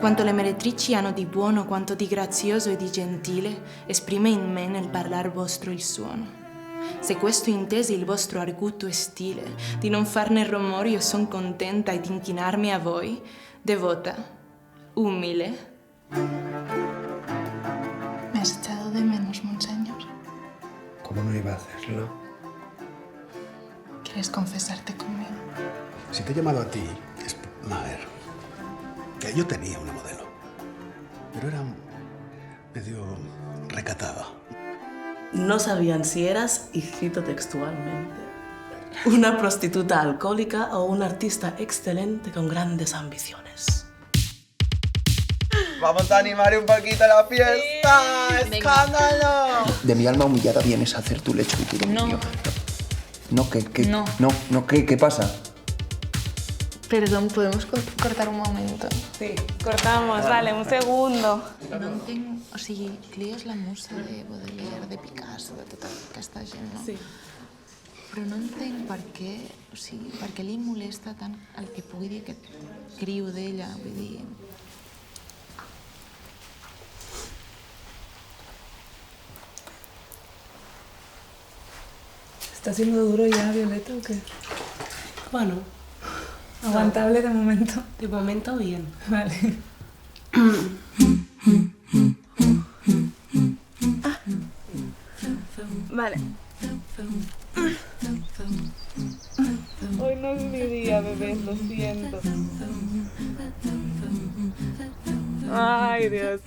Quanto le meretrici hanno di buono, quanto di grazioso e di gentile, esprime in me nel parlar vostro il suono. Se questo intesi il vostro arguto e stile, di non farne rumore io son contenta e di inchinarmi a voi, devota, humile. ¿Me has echado de menos, monseñor? ¿Cómo no iba a hacerlo? ¿Quieres confesarte conmigo? Si te he llamado a ti, es... A ver, que yo tenía una modelo, pero era medio recatada. No sabían si eras, y cito textualmente, una prostituta alcohólica o un artista excelente con grandes ambiciones. Vamos a animar un poquito la fiesta. ¡Escándalo! De mi alma humillada vienes a hacer tu lecho y tu dominio. No, ¿qué? No. No, ¿qué pasa? Perdón, ¿podemos cortar un momento? Sí, cortamos, vale, un segundo. No entenc... O sigui, Clio és la musa de Baudelaire, de Picasso, de tota aquesta gent, no? Sí. Però no entenc per què, o sigui, per què li molesta tant el que pugui dir aquest criu d'ella, vull dir... ¿Está siendo duro ya, Violeta, o qué? Bueno, Aguantable de momento. de momento bien. Vale. Vale. Hoy no es mi día, bebé, lo siento. Ay, Dios.